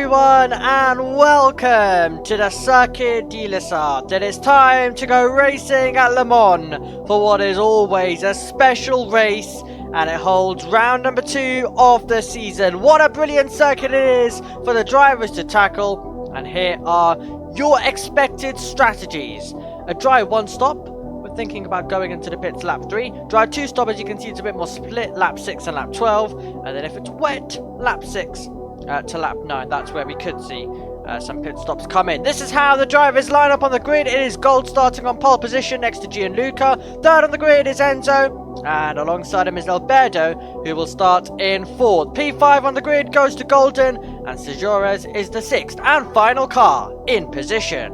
everyone, and welcome to the Circuit de l'Essart. It is time to go racing at Le Mans for what is always a special race, and it holds round number 2 of the season. What a brilliant circuit it is for the drivers to tackle, and here are your expected strategies. A dry 1 stop, we're thinking about going into the pits lap 3. Dry 2 stop, as you can see, it's a bit more split, lap 6 and lap 12, and then if it's wet, lap 6 to lap 9, that's where we could see some pit stops come in. This is how the drivers line up on the grid. It is Gold starting on pole position next to Gianluca. Third on the grid is Enzo, and alongside him is Alberto, who will start in 4th. P5 on the grid goes to Golden, and Sejores is the 6th and final car in position.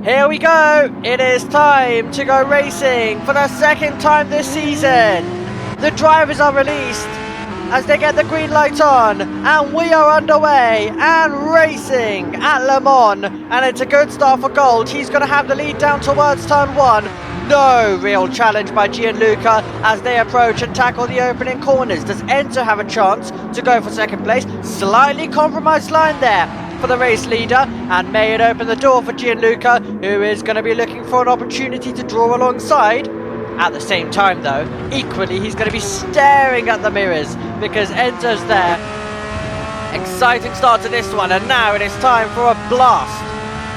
Here we go! It is time to go racing for the second time this season. The drivers are released as they get the green light on, and we are underway and racing at Le Mans, and it's a good start for Gold. He's going to have the lead down towards turn 1. No real challenge by Gianluca as they approach and tackle the opening corners. Does Enzo have a chance to go for second place? Slightly compromised line there for the race leader, and may it open the door for Gianluca, who is going to be looking for an opportunity to draw alongside. At the same time though, equally he's going to be staring at the mirrors because Enzo's there. Exciting start to this one, and now it is time for a blast.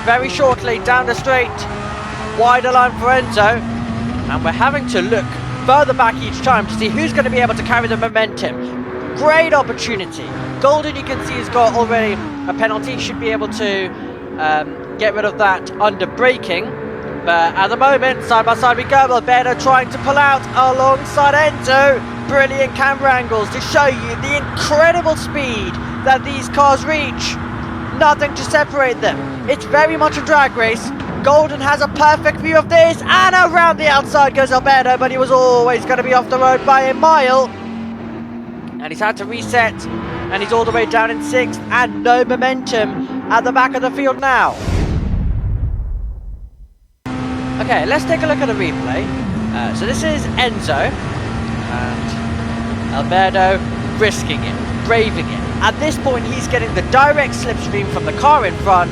Very shortly down the straight, wider line for Enzo, and we're having to look further back each time to see who's going to be able to carry the momentum. Great opportunity. Golden, you can see, has got already a penalty, should be able to get rid of that under braking. But at the moment, side by side we go. Alberto trying to pull out alongside Enzo. Brilliant camera angles to show you the incredible speed that these cars reach. Nothing to separate them. It's very much a drag race. Golden has a perfect view of this, and around the outside goes Alberto, but he was always going to be off the road by a mile. And he's had to reset, and he's all the way down in 6th, and no momentum at the back of the field now. Okay, let's take a look at the replay. So this is Enzo, and Alberto risking it, braving it. At this point, he's getting the direct slipstream from the car in front.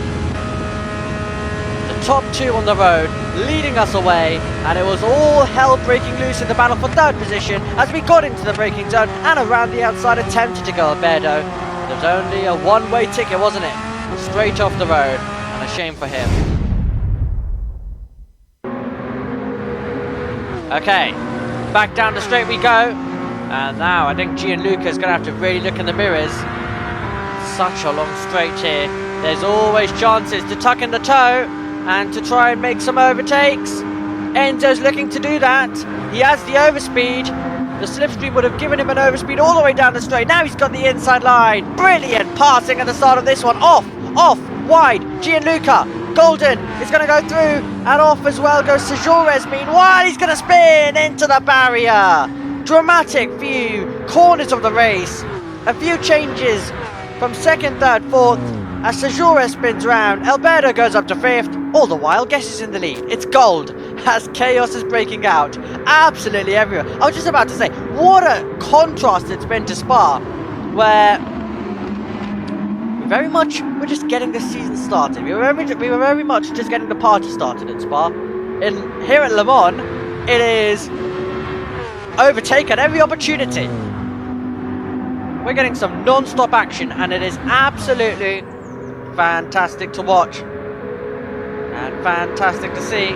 The top 2 on the road, leading us away, and it was all hell breaking loose in the battle for 3rd position as we got into the braking zone, and around the outside attempted to go Alberto. It was only a one-way ticket, wasn't it? Straight off the road, and a shame for him. Okay, back down the straight we go, and now I think Gianluca's going to have to really look in the mirrors. Such a long straight here. There's always chances to tuck in the toe and to try and make some overtakes. Enzo's looking to do that. He has the overspeed. The slipstream would have given him an overspeed all the way down the straight. Now he's got the inside line. Brilliant passing at the start of this one. Off, wide. Gianluca. Golden is going to go through, and off as well goes Sejores. Meanwhile, he's going to spin into the barrier. Dramatic few corners of the race. A few changes from 2nd, 3rd, 4th as Sejores spins round. Alberto goes up to 5th. All the while, guess who's in the lead? It's Gold as chaos is breaking out absolutely everywhere. I was just about to say, what a contrast it's been to Spa, where we're just getting the season started. We were very much just getting the party started at Spa. Here at Le Mans, it is overtaken every opportunity. We're getting some non-stop action, and it is absolutely fantastic to watch and fantastic to see.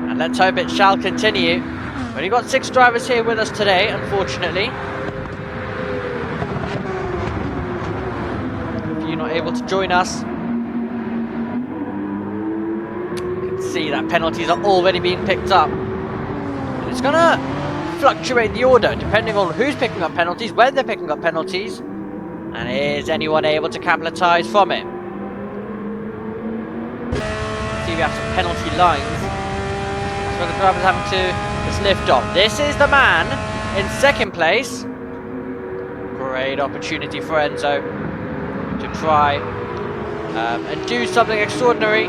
And let's hope it shall continue. We've only got 6 drivers here with us today, unfortunately. Not able to join us. You can see that penalties are already being picked up, and it's gonna fluctuate the order depending on who's picking up penalties, when they're picking up penalties, and is anyone able to capitalize from it. See, we have some penalty lines. That's where the driver's having to just lift off. This is the man in 2nd place. Great opportunity for Enzo to try and do something extraordinary.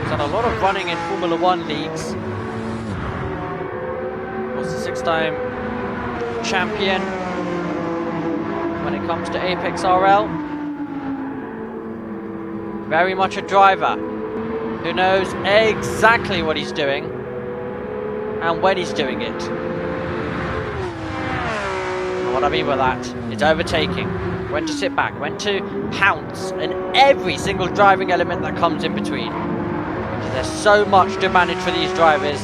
He's done a lot of running in Formula 1 leagues, six-time champion when it comes to Apex RL. Very much a driver who knows exactly what he's doing and when he's doing it. And what I mean by that is overtaking, when to sit back, when to pounce, and every single driving element that comes in between. There's so much to manage for these drivers.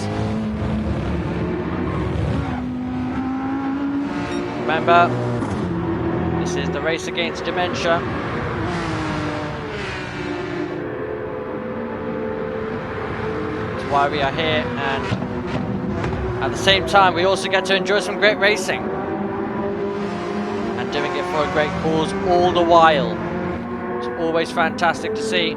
Remember, this is the race against dementia. That's why we are here, and at the same time we also get to enjoy some great racing. And doing it for a great cause all the while. It's always fantastic to see.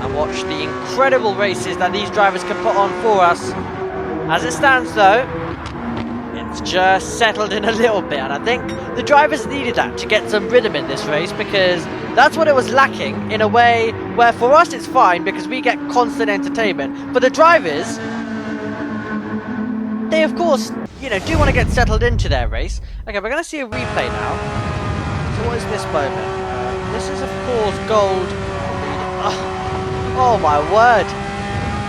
And watch the incredible races that these drivers can put on for us. As it stands though, it's just settled in a little bit, and I think the drivers needed that to get some rhythm in this race, because that's what it was lacking, in a way where for us it's fine because we get constant entertainment. For the drivers, they of course, you know, do want to get settled into their race. Okay, we're going to see a replay now. So what is this moment? This is of course gold. Oh my word!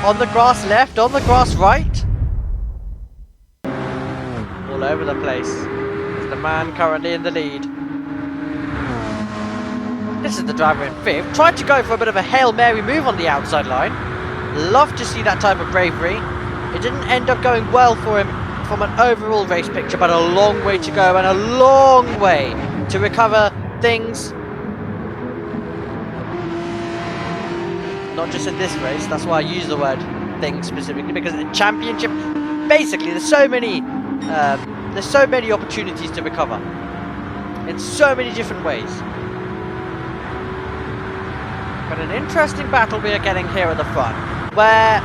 On the grass left, on the grass right. All over the place. It's the man currently in the lead. This is the driver in fifth. Tried to go for a bit of a Hail Mary move on the outside line. Love to see that type of bravery. It didn't end up going well for him from an overall race picture, but a long way to go and a long way to recover things. Not just in this race, that's why I use the word things specifically, because in championship, basically there's so many opportunities to recover in so many different ways. But an interesting battle we are getting here at the front, where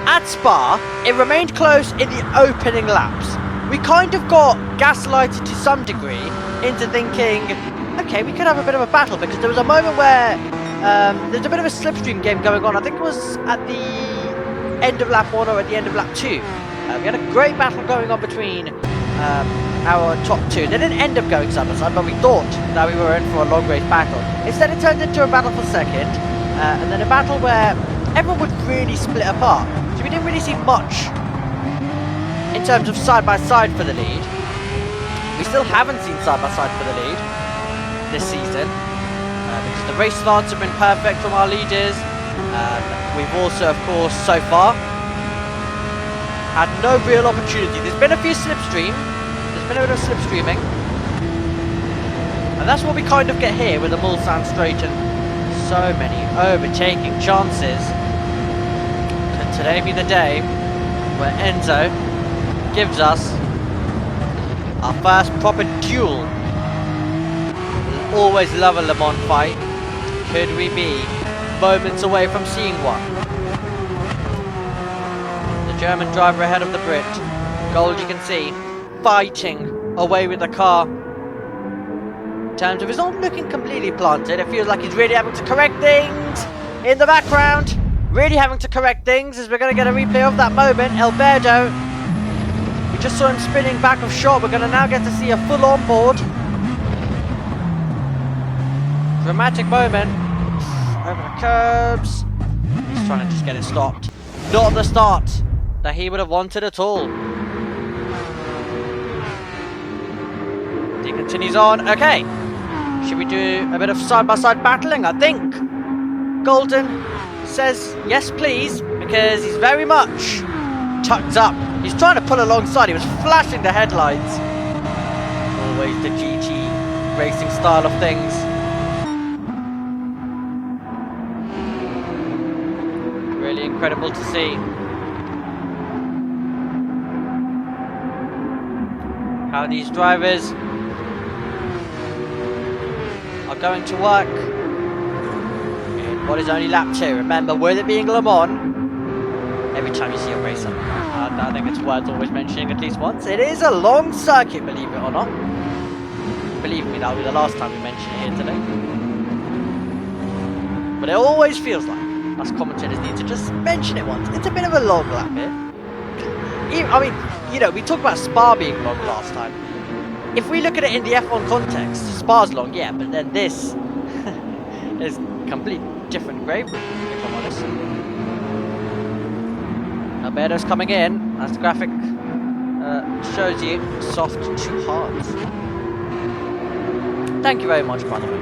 at Spa it remained close in the opening laps. We kind of got gaslighted to some degree into thinking, okay, we could have a bit of a battle, because there was a moment where there's a bit of a slipstream game going on. I think it was at the end of lap 1 or at the end of lap 2. We had a great battle going on between our top two. They didn't end up going side by side, but we thought that we were in for a long race battle. Instead it turned into a battle for second, and then a battle where everyone would really split apart. So we didn't really see much in terms of side by side for the lead. We still haven't seen side by side for the lead this season, because the race starts have been perfect from our leaders. We've also, of course, so far had no real opportunity. There's been a few slipstreams. There's been a bit of slipstreaming. And that's what we kind of get here with the Mulsanne Straight and so many overtaking chances. Could today be the day where Enzo gives us our first proper duel? We'll always love a Le Mans fight. Could we be moments away from seeing one? German driver ahead of the Brit. Gold, you can see, fighting away with the car. In terms of, it's not looking completely planted. It feels like he's really having to correct things in the background. Really having to correct things, as we're going to get a replay of that moment. Alberto, we just saw him spinning back of shot. We're going to now get to see a full onboard. Dramatic moment. Over the curbs. He's trying to just get it stopped. Not the start that he would have wanted at all. He continues on. Okay, should we do a bit of side-by-side battling? I think Golden says yes please, because he's very much tucked up. He's trying to pull alongside. He was flashing the headlights. Always the GT racing style of things. Really incredible to see how these drivers are going to work in what is only lap 2. Remember, with it being Le Mans, every time you see a racer, I think it's worth always mentioning at least once, it is a long circuit, believe it or not. Believe me, that'll be the last time we mention it here today. But it always feels like us commentators need to just mention it once. It's a bit of a long lap here. I mean, you know, we talked about Spa being long last time. If we look at it in the F1 context, Spa's long, yeah, but then this is complete different gravy, if I'm honest. Alberto's coming in, as the graphic shows you, soft to hard. Thank you very much, by the way,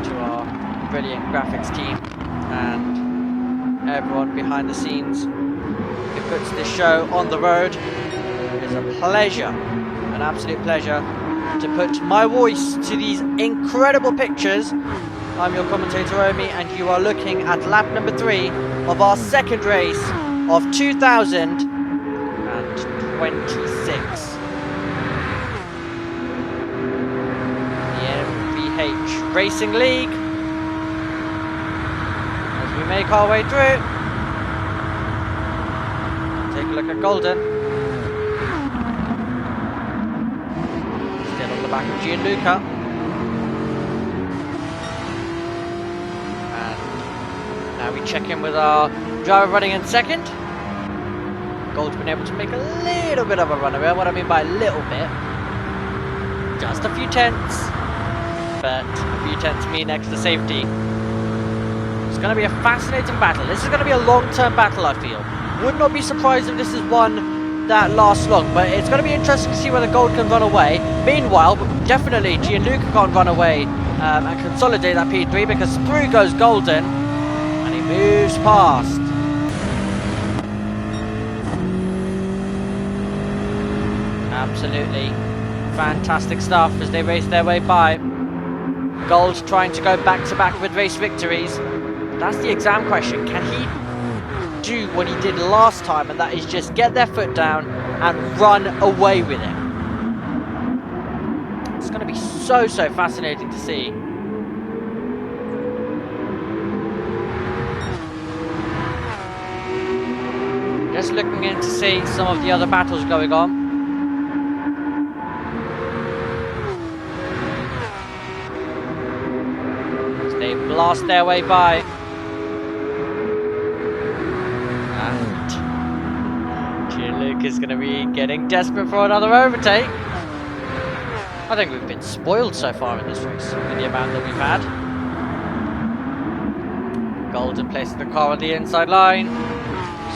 to our brilliant graphics team and everyone behind the scenes who puts this show on the road. It is a pleasure, an absolute pleasure, to put my voice to these incredible pictures. I'm your commentator Omii, and you are looking at lap number 3 of our second race of 2026. The MVH Racing League. As we make our way through, take a look at Golden. Still on the back of Gianluca. And now we check in with our driver running in second. Gold's been able to make a little bit of a run away. What I mean by a little bit, just a few tenths, but a few tenths mean extra safety. It's going to be a fascinating battle. This is going to be a long-term battle, I feel. Would not be surprised if this is one that lasts long, but it's going to be interesting to see whether Gold can run away. Meanwhile, definitely Gianluca can't run away and consolidate that P3, because through goes Golden, and he moves past. Absolutely fantastic stuff as they race their way by. Gold trying to go back-to-back with race victories. That's the exam question. Can he do what he did last time, and that is just get their foot down and run away with it? It's going to be so fascinating to see. Just looking in to see some of the other battles going on. They blast their way by, and Gianluca's going to be getting desperate for another overtake. I think we've been spoiled so far in this race with the amount that we've had. Golden places the car on the inside line.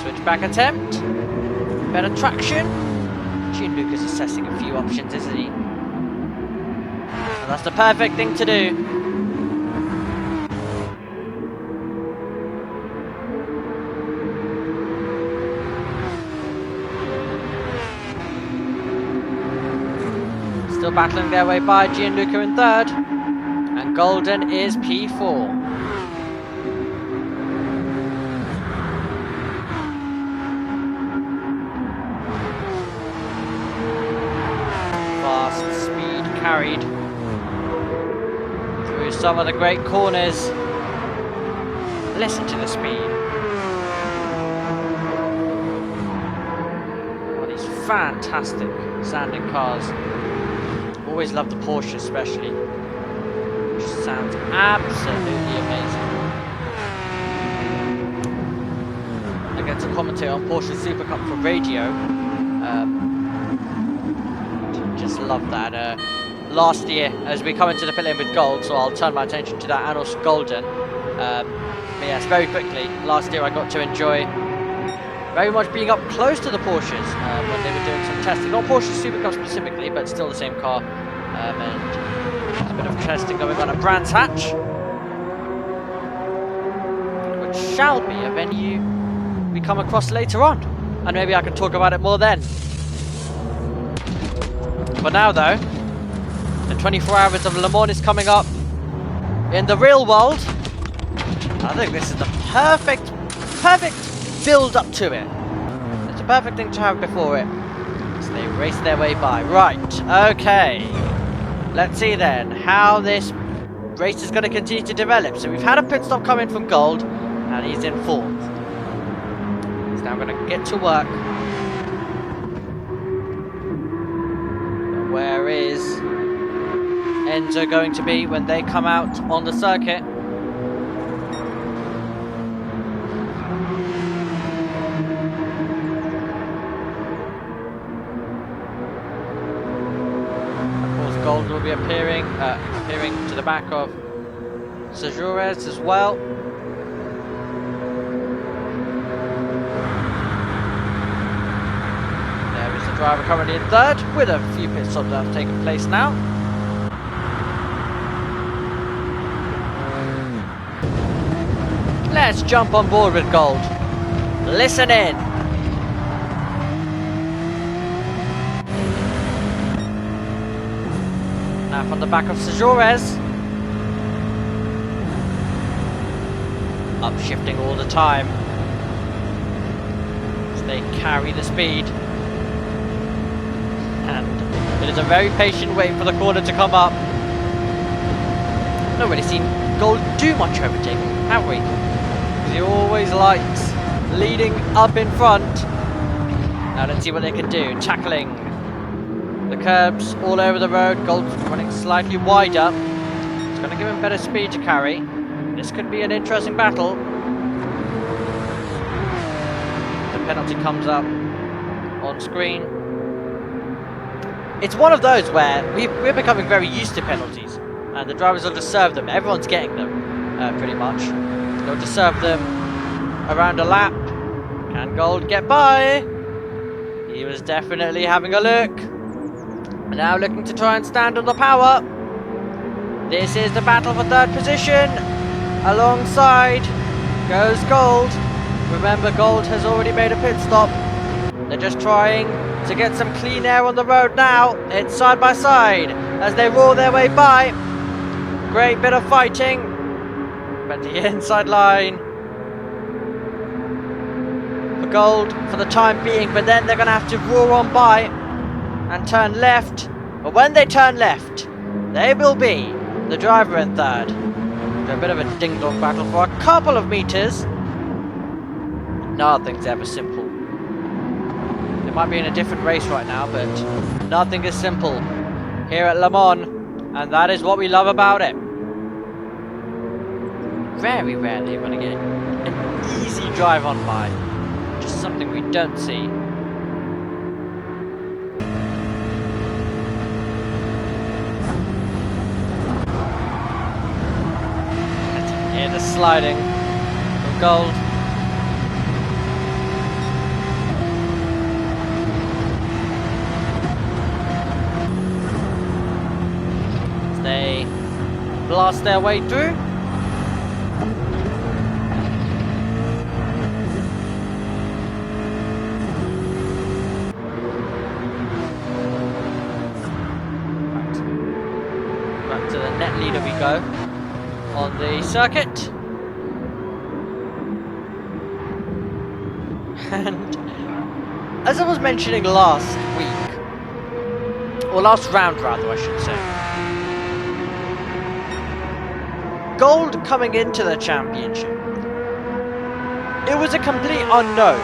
Switchback attempt. Better traction. Gianluca's assessing a few options, isn't he? And that's the perfect thing to do. Still battling their way by, Gianluca in third, and Golden is P4. Fast speed carried through some of the great corners. Listen to the speed. Oh, these fantastic sounding cars. Always love the Porsche, especially. It just sounds absolutely amazing. I get to commentate on Porsche Super Cup for radio. Just love that. Last year, as we come into the pit lane with Gold, so I'll turn my attention to that, and also Golden. But yes, very quickly, last year I got to enjoy very much being up close to the Porsches when they were doing some testing. Not Porsche Super Cup specifically, but still the same car. And there's a bit of testing going on at Brands Hatch, which shall be a venue we come across later on, and maybe I can talk about it more then. For now though, the 24 hours of Le Mans is coming up. In the real world, I think this is the perfect build up to it. It's a perfect thing to have before it. So they race their way by. Right, okay. Let's see then how this race is going to continue to develop. So we've had a pit stop coming from Gold, and he's in fourth. He's now going to get to work. Where is Enzo going to be when they come out on the circuit? be appearing to the back of Sajures as well. There is the driver currently in third, with a few pit stops that have taken place now. Let's jump on board with Gold. Listen in. Now from the back of Sajures. Upshifting all the time. As they carry the speed. And it is a very patient wait for the corner to come up. Not really seen Gold do much overtaking, have we? He always likes leading up in front. Now let's see what they can do. Tackling the curbs all over the road. Gold's running slightly wider. It's going to give him better speed to carry. This could be an interesting battle. The penalty comes up on screen. It's one of those where we're becoming very used to penalties. And the drivers will just serve them. Everyone's getting them, pretty much. They'll just serve them around a lap. Can Gold get by? He was definitely having a look. Now looking to try and stand on the power. This is the battle for third position. Alongside goes Gold. Remember, Gold has already made a pit stop. They're just trying to get some clean air on the road now. It's side by side as they roar their way by. Great bit of fighting. But the inside line for Gold for the time being, but then they're going to have to roar on by and turn left. But when they turn left, they will be the driver in third. A bit of a ding-dong battle for a couple of meters. Nothing's ever simple. They might be in a different race right now, but nothing is simple here at Le Mans, and that is what we love about it. Very rarely you're going to get an easy drive on by. Just something we don't see. Hear the sliding from Gold. As they blast their way through. To the net leader we go on the circuit. And as I was mentioning last week, or last round rather I should say, Gold coming into the championship, it was a complete unknown.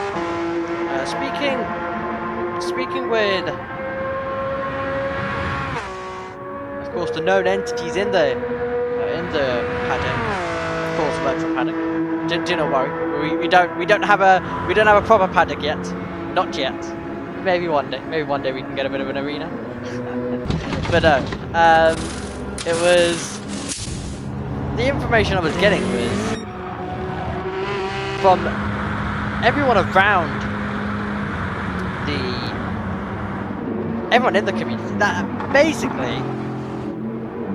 Speaking with, of course, the known entities in the paddock, of course, virtual paddock. Do not worry, we don't have a proper paddock yet, not yet. Maybe one day we can get a bit of an arena. But no, it was the information I was getting was from everyone around everyone in the community that basically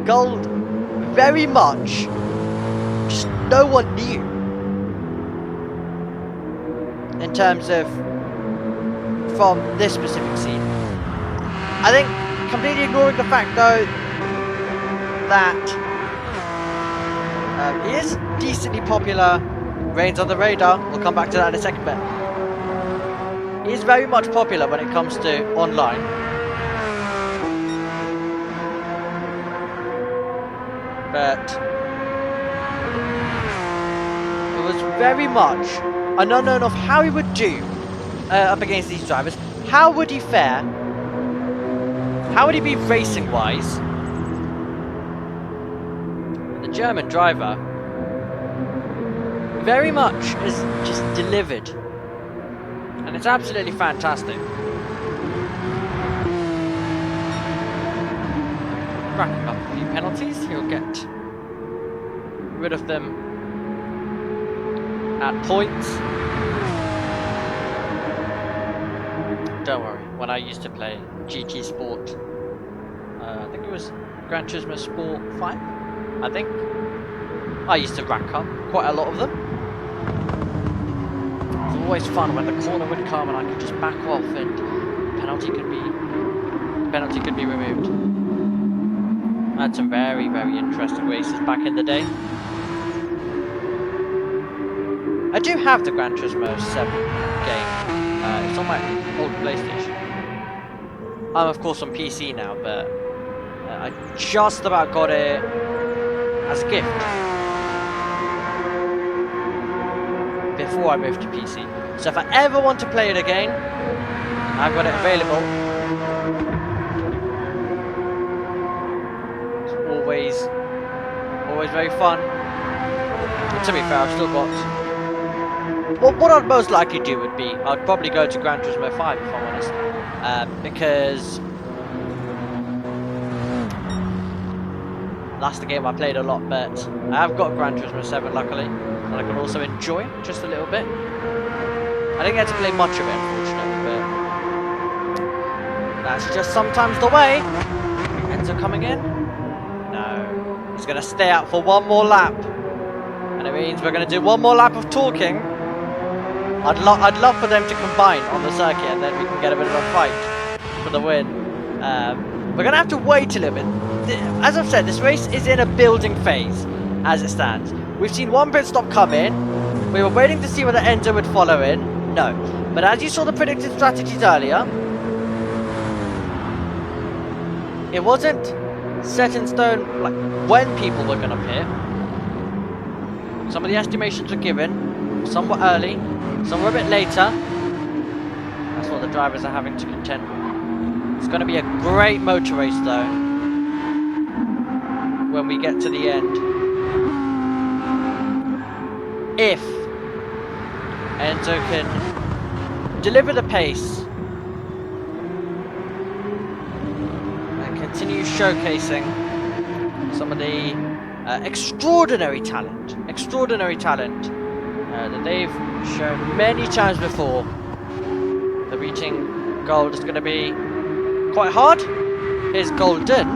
Gold very much just no one knew in terms of from this specific scene. I think completely ignoring the fact though that he is decently popular, reigns on the radar, we'll come back to that in a second, but he is very much popular when it comes to online. But it was very much an unknown of how he would do up against these drivers. How would he fare? How would he be racing wise? The German driver very much is just delivered, and it's absolutely fantastic. racking up a few penalties. He'll get rid of them at points. Don't worry, when I used to play GT Sport, I think it was Gran Turismo Sport 5, I think, I used to rack up quite a lot of them. It was always fun when the corner would come and I could just back off and penalty could be removed. I had some very, very interesting races back in the day. I do have the Gran Turismo 7 game. It's on my old PlayStation. I'm of course on PC now, but I just about got it as a gift before I moved to PC. So if I ever want to play it again, I've got it available. It's always very fun. And to be fair, I've still got... Well, what I'd most likely do would be, I'd probably go to Gran Turismo 5 if I'm honest. Because that's the game I played a lot, but I have got Gran Turismo 7 luckily, and I can also enjoy just a little bit. I didn't get to play much of it unfortunately, but that's just sometimes the way. Enzo coming in? No. He's going to stay out for one more lap. And it means we're going to do one more lap of talking. I'd love for them to combine on the circuit and then we can get a bit of a fight for the win. We're going to have to wait a little bit. As I've said, this race is in a building phase as it stands. We've seen one pit stop come in. We were waiting to see whether Enzo would follow in. No. But as you saw the predicted strategies earlier, it wasn't set in stone like when people were going to pit. Some of the estimations were given. Some were early. Some were a bit later. That's what the drivers are having to contend with. It's going to be a great motor race though when we get to the end. If Enzo can deliver the pace and continue showcasing some of the extraordinary talent that they've shown many times before, the beating gold is going to be quite hard. Here's Golden,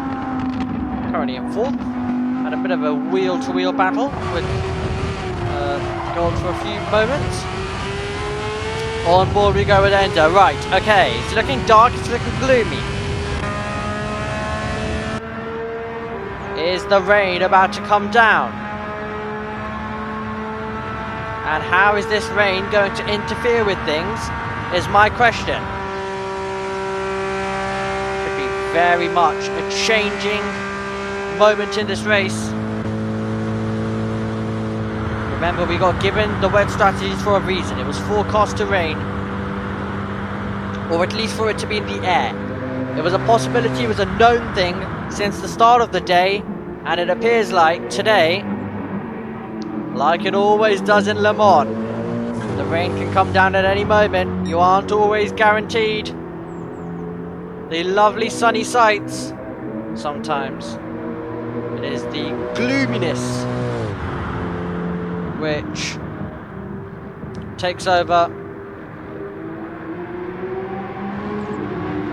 currently in fourth, and a bit of a wheel-to-wheel battle with Gold for a few moments. On board we go with Endo. Right, okay, it's looking dark, it's looking gloomy. Is the rain about to come down? And how is this rain going to interfere with things, is my question. Could be very much a changing moment in this race. Remember, we got given the wet strategies for a reason. It was forecast to rain, or at least for it to be in the air. It was a possibility, it was a known thing since the start of the day, and it appears like today, like it always does in Le Mans, the rain can come down at any moment. You aren't always guaranteed the lovely sunny sights. Sometimes it is the gloominess which takes over.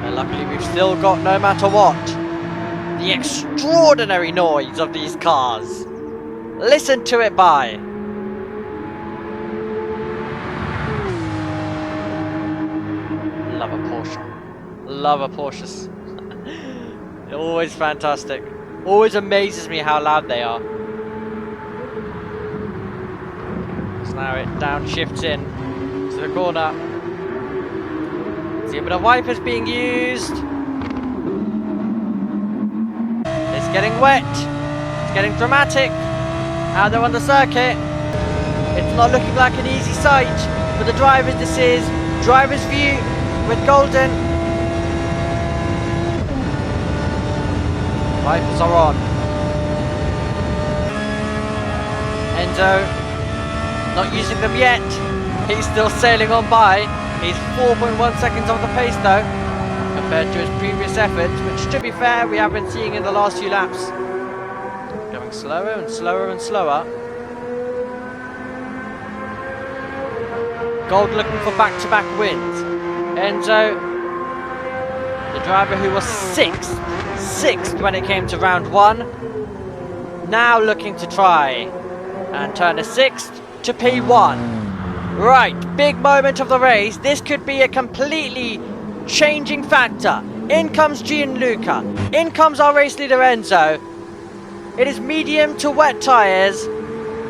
And luckily we've still got, no matter what, the extraordinary noise of these cars. Listen to it by. Love a Porsche. Love a Porsches. Always fantastic. Always amazes me how loud they are. So now it downshifts in to the corner. See a bit of wipers being used. It's getting wet. It's getting dramatic. Out there on the circuit. It's not looking like an easy sight for the drivers. This is driver's view with Golden. Wipers are on. Enzo not using them yet. He's still sailing on by. He's 4.1 seconds off the pace though. compared to his previous efforts, which to be fair we have been seeing in the last few laps. Going slower and slower and slower. Gold looking for back-to-back wins. Enzo, the driver who was sixth when it came to round 1, now looking to try and turn a 6th to P1. Right, big moment of the race. This could be a completely changing factor. In comes Gianluca. In comes our race leader Enzo. It is medium to wet tyres,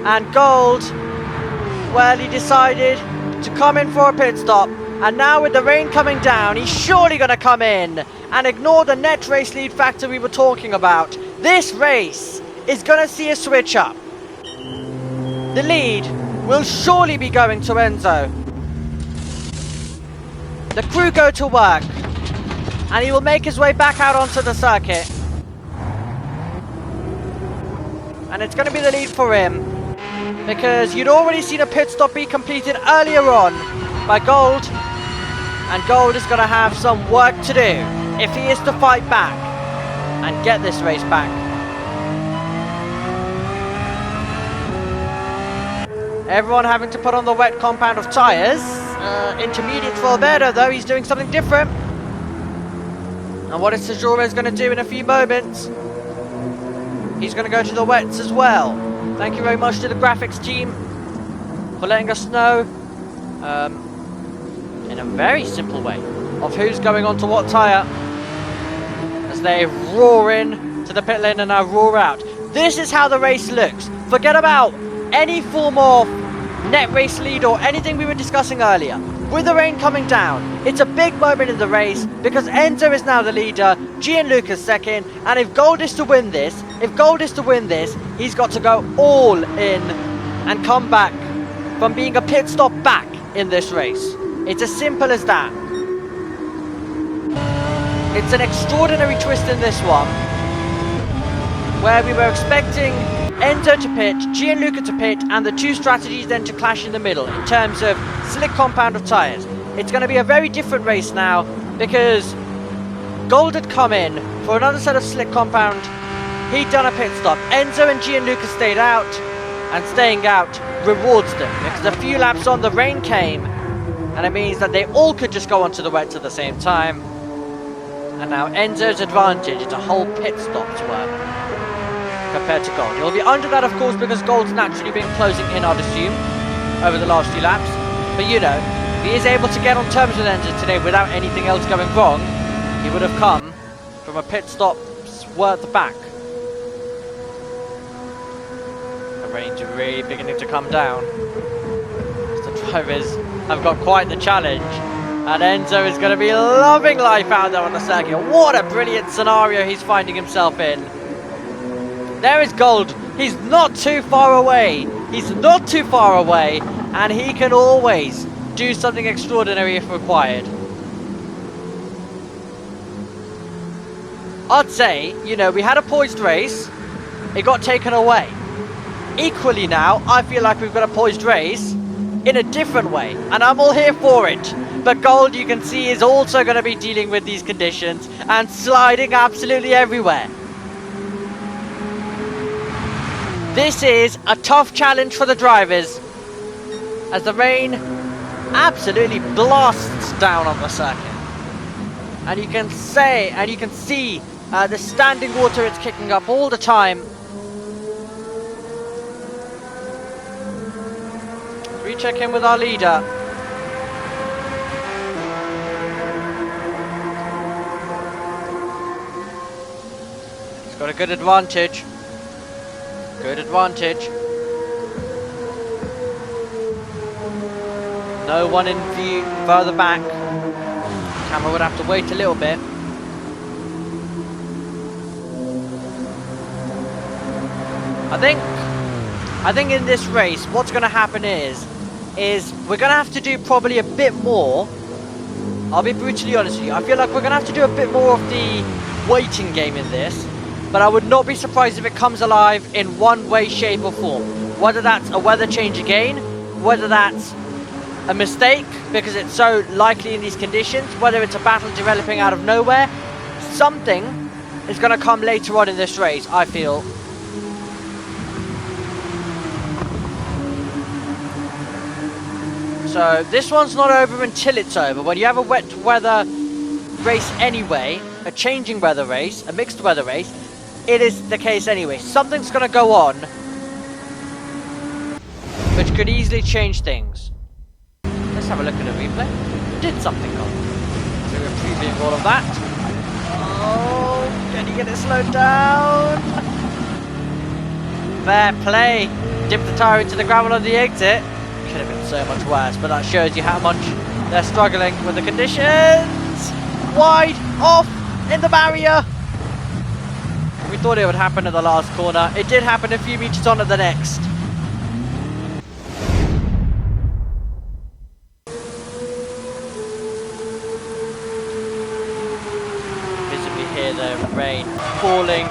and Gold, well, he decided to come in for a pit stop, and now with the rain coming down, he's surely going to come in and ignore the net race lead factor we were talking about. This race is going to see a switch up. The lead will surely be going to Enzo. The crew go to work, and he will make his way back out onto the circuit. And it's going to be the lead for him, because you'd already seen a pit stop be completed earlier on by Gold, and Gold is going to have some work to do if he is to fight back and get this race back. Everyone having to put on the wet compound of tyres. Intermediate for Alberto though, he's doing something different. And what is Sajores going to do in a few moments? He's going to go to the wets as well. Thank you very much to the graphics team for letting us know in a very simple way of who's going on to what tyre, as they roar in to the pit lane and now roar out. This is how the race looks. Forget about any form of net race lead or anything we were discussing earlier. With the rain coming down, it's a big moment in the race because Enzo is now the leader, Gianluca's second, and if Gold is to win this, he's got to go all in and come back from being a pit stop back in this race. It's as simple as that. It's an extraordinary twist in this one, where we were expecting Enzo to pit, Gianluca to pit, and the two strategies then to clash in the middle in terms of slick compound of tyres. It's going to be a very different race now because Gold had come in for another set of slick compound. He'd done a pit stop. Enzo and Gianluca stayed out, and staying out rewards them because a few laps on the rain came, and it means that they all could just go onto the wets at the same time. And now Enzo's advantage is a whole pit stop to work compared to Gold. He'll be under that, of course, because Gold's naturally been closing in, I'd assume, over the last few laps. But you know, if he is able to get on terms with Enzo today without anything else going wrong, he would have come from a pit stop worth back. The rain's really beginning to come down. The drivers have got quite the challenge, and Enzo is going to be loving life out there on the circuit. What a brilliant scenario he's finding himself in. There is Gold. He's not too far away. And he can always do something extraordinary if required. I'd say, you know, we had a poised race. It got taken away. Equally now, I feel like we've got a poised race in a different way, and I'm all here for it. But Gold, you can see, is also going to be dealing with these conditions and sliding absolutely everywhere. This is a tough challenge for the drivers as the rain absolutely blasts down on the circuit. And you can see the standing water it's kicking up all the time. We check in with our leader. He's got a good advantage. No one in view further back. Camera would have to wait a little bit. I think in this race what's going to happen is we're going to have to do probably a bit more. I'll be brutally honest with you. I feel like we're going to have to do a bit more of the waiting game in this. But I would not be surprised if it comes alive in one way, shape or form. Whether that's a weather change again, whether that's a mistake because it's so likely in these conditions, whether it's a battle developing out of nowhere, something is going to come later on in this race, I feel. So this one's not over until it's over. When you have a wet weather race anyway, a changing weather race, a mixed weather race, it is the case anyway. Something's going to go on which could easily change things. Let's have a look at a replay. Did something go on? So we're previewing all of that. Oh, can you get it slowed down? Fair play. Dip the tyre into the gravel on the exit. Could have been so much worse, but that shows you how much they're struggling with the conditions. Wide off in the barrier. We thought it would happen at the last corner. It did happen a few meters on at the next. Visibly hear the rain falling.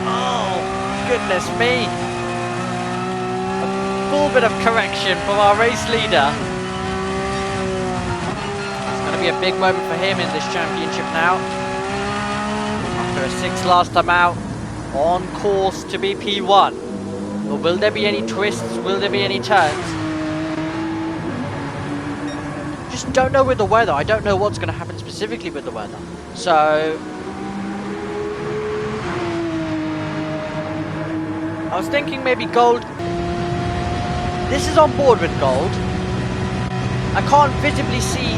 Oh, goodness me. A full bit of correction from our race leader. It's going to be a big moment for him in this championship now. After a 6th last time out, on course to be P1. But will there be any twists? Will there be any turns? Just don't know with the weather. I don't know what's going to happen specifically with the weather. So I was thinking maybe gold. This is on board with gold. I can't visibly see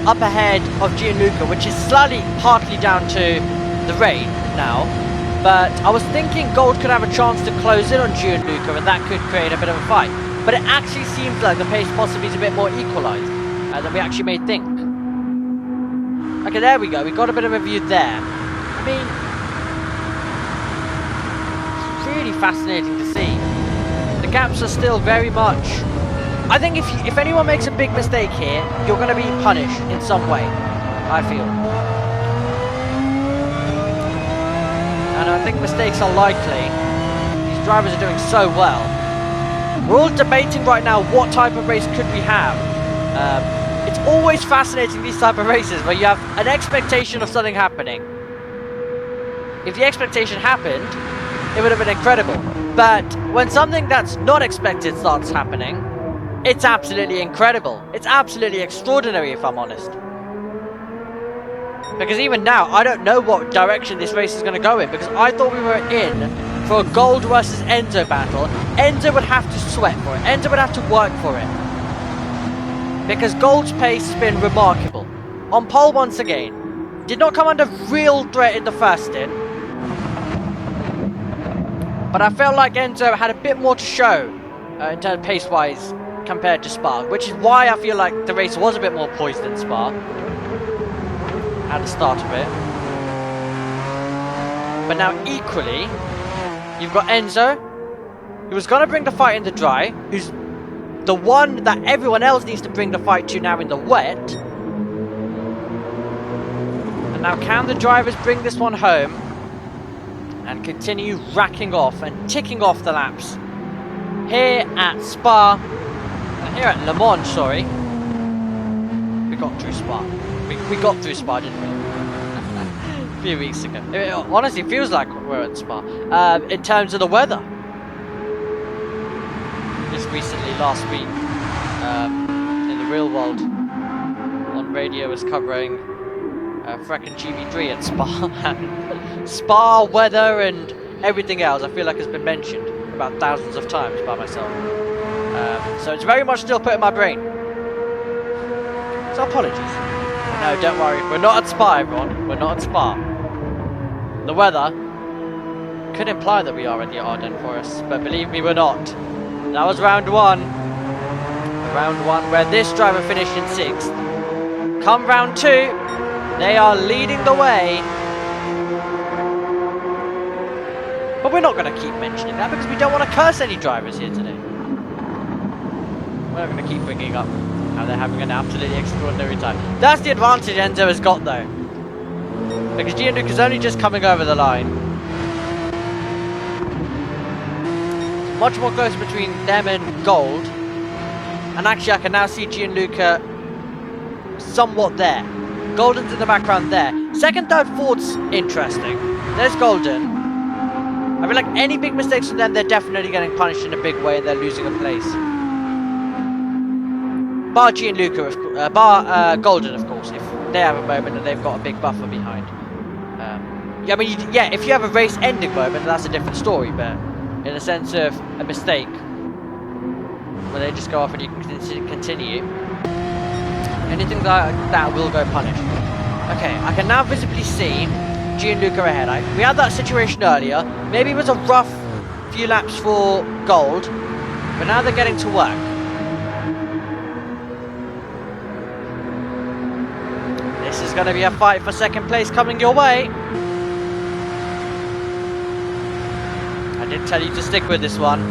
up ahead of Gianluca, which is slightly partly down to the rain now, but I was thinking gold could have a chance to close in on Gianluca and that could create a bit of a fight, but it actually seems like the pace possibly is a bit more equalised than we actually may think. Okay, there we go, we got a bit of a view there. I mean, it's really fascinating to see. The gaps are still very much... I think if anyone makes a big mistake here, you're going to be punished in some way, I feel. And I think mistakes are likely. These drivers are doing so well. We're all debating right now what type of race could we have. It's always fascinating, these type of races, where you have an expectation of something happening. If the expectation happened, it would have been incredible. But when something that's not expected starts happening, it's absolutely incredible. It's absolutely extraordinary, if I'm honest. Because even now, I don't know what direction this race is going to go in, because I thought we were in for a Gold versus Enzo battle. Enzo would have to sweat for it. Enzo would have to work for it. Because Gold's pace has been remarkable. On pole once again. Did not come under real threat in the first stint. But I felt like Enzo had a bit more to show in terms of pace-wise compared to Spa, which is why I feel like the race was a bit more poised than Spa at the start of it. But now equally, you've got Enzo, who was going to bring the fight in the dry, who's the one that everyone else needs to bring the fight to now in the wet. And now can the drivers bring this one home and continue racking off and ticking off the laps here at Spa, here at Le Mans, sorry. We got through Spa. We got through Spa, didn't we? A few weeks ago. It honestly feels like we're at Spa. In terms of the weather. Just recently, last week, in the real world, on radio was covering fracking GB3 at Spa. Spa, weather and everything else I feel like has been mentioned about thousands of times by myself. So it's very much still put in my brain. So apologies. No, don't worry. We're not at Spa, everyone. We're not at Spa. The weather could imply that we are in the Ardennes Forest, but believe me, we're not. That was round one. Round one where this driver finished in 6th. Come round 2, they are leading the way. But we're not going to keep mentioning that because we don't want to curse any drivers here today. We're not going to keep bringing up how they're having an absolutely extraordinary time. That's the advantage Enzo has got though. Because Gianluca's only just coming over the line. Much more close between them and Gold And actually I can now see Gianluca somewhat there. Golden's in the background there. Second, third, fourth's interesting. There's Golden. I feel like any big mistakes from them, they're definitely getting punished in a big way and they're losing a place. Bar Gianluca, Golden, of course, if they have a moment and they've got a big buffer behind. Yeah, I mean, yeah, if you have a race-ending moment, that's a different story, but in the sense of a mistake, where they just go off and you can continue, anything like that will go punished. Okay, I can now visibly see Gianluca ahead. We had that situation earlier. Maybe it was a rough few laps for Gold, but now they're getting to work. This is going to be a fight for second place coming your way. I did tell you to stick with this one.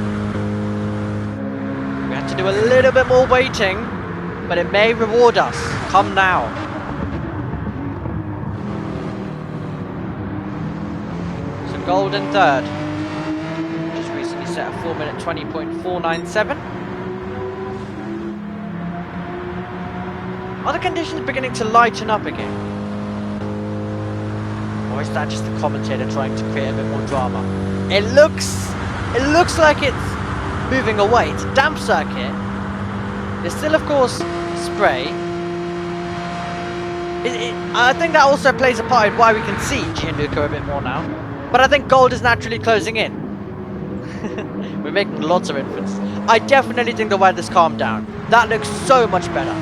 We have to do a little bit more waiting, but it may reward us. Come now. So Gold in third. Just recently set a 4-minute 20.497. Are the conditions beginning to lighten up again? Or is that just the commentator trying to create a bit more drama? It looks like it's moving away. It's a damp circuit. There's still, of course, spray. I think that also plays a part in why we can see Gianluca a bit more now. But I think Gold is naturally closing in. We're making lots of inferences. I definitely think the weather's calmed down. That looks so much better.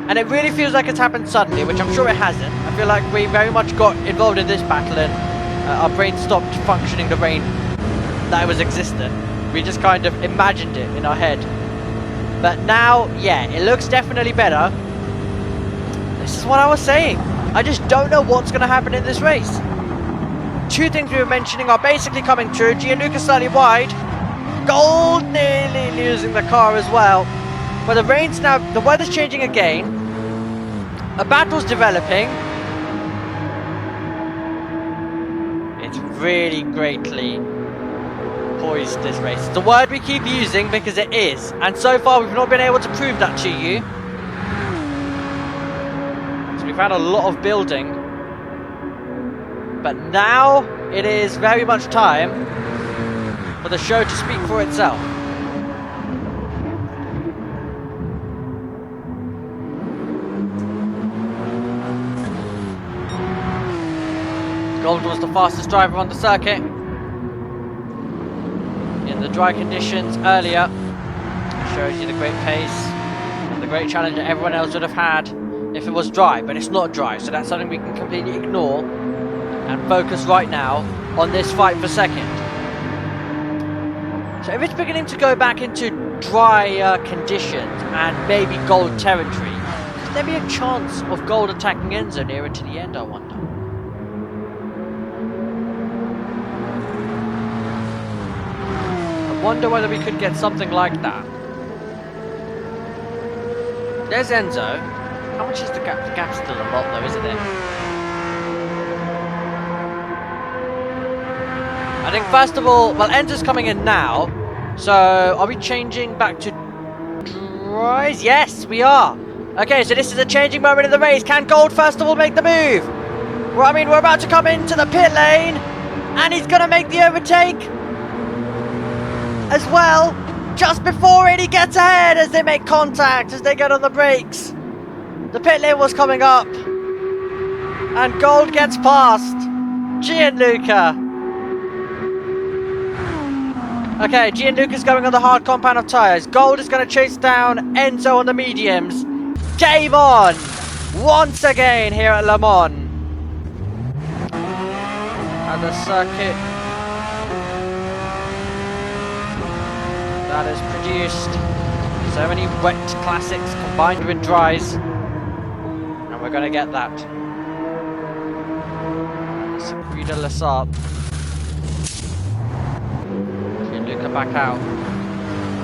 And it really feels like it's happened suddenly, which I'm sure it hasn't. I feel like we very much got involved in this battle and our brain stopped functioning the brain that was existent. We just kind of imagined it in our head. But now, yeah, it looks definitely better. This is what I was saying. I just don't know what's going to happen in this race. Two things we were mentioning are basically coming true. Gianluca slightly wide. Gold nearly losing the car as well. But the rain's now, the weather's changing again. A battle's developing. It's really greatly poised, this race. It's the word we keep using because it is. And so far we've not been able to prove that to you. So we've had a lot of building. But now it is very much time for the show to speak for itself. Gold was the fastest driver on the circuit in the dry conditions earlier. Shows you the great pace and the great challenge that everyone else would have had if it was dry, but it's not dry, so that's something we can completely ignore and focus right now on this fight for second. So if it's beginning to go back into drier conditions and maybe Gold territory, could there be a chance of Gold attacking Enzo nearer to the end, I wonder? Wonder whether we could get something like that. There's Enzo. How much is the gap? The gap's still a lot though, isn't it? I think first of all, well, Enzo's coming in now. So are we changing back to dries? Yes, we are. Okay, so this is a changing moment in the race. Can Gold first of all make the move? Well, I mean, we're about to come into the pit lane and he's gonna make the overtake as well, just before he gets ahead as they make contact, as they get on the brakes. The pit lane was coming up, and Gold gets past Gianluca. Okay, Gianluca's going on the hard compound of tyres. Gold is going to chase down Enzo on the mediums. Game on! Once again here at Le Mans. And the circuit that has produced so many wet classics combined with dries, and we're going to get that. Circuit de la Sarthe. Gianluca back out.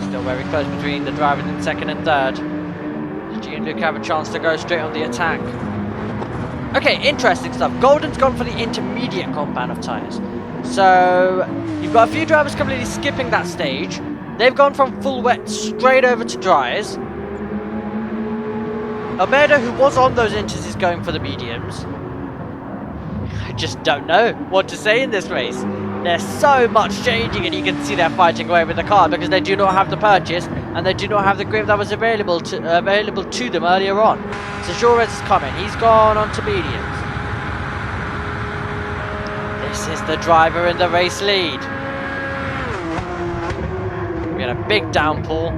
Still very close between the drivers in second and third. Does Gianluca have a chance to go straight on the attack? Okay, interesting stuff. Golden's gone for the intermediate compound of tyres. So you've got a few drivers completely skipping that stage. They've gone from full wet straight over to dries. Almeida, who was on those inters, is going for the mediums. I just don't know what to say in this race. There's so much changing, and you can see they're fighting away with the car because they do not have the purchase and they do not have the grip that was available to them earlier on. So Jorez is coming. He's gone on to mediums. This is the driver in the race lead. We had a big downpour.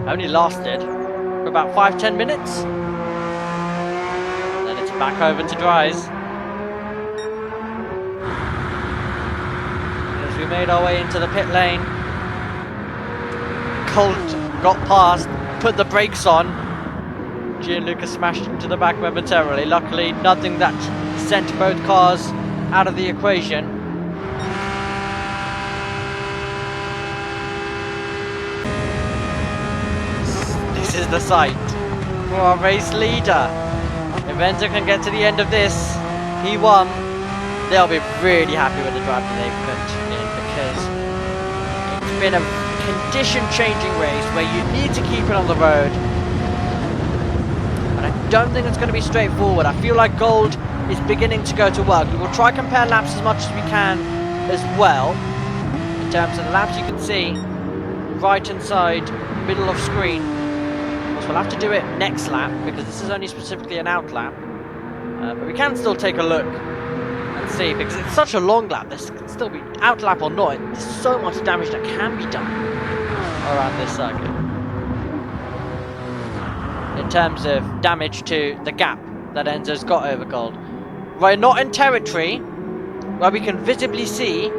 Only lasted for about 5-10 minutes. Then it's back over to dries. As we made our way into the pit lane, Colt got past, put the brakes on. Gianluca smashed into the back momentarily. Luckily, nothing that sent both cars out of the equation. This is the sight for our race leader. If Enzo can get to the end of this, he won. They'll be really happy with the drive that they've put in, because it's been a condition-changing race where you need to keep it on the road. But I don't think it's going to be straightforward. I feel like Gold is beginning to go to work. We will try to compare laps as much as we can as well. In terms of the laps, you can see right hand side, middle of screen. So we'll have to do it next lap because this is only specifically an out lap. But we can still take a look and see, because it's such a long lap. This can still be out lap or not. There's so much damage that can be done around this circuit. In terms of damage to the gap that Enzo's got over Gold. We're not in territory where we can visibly see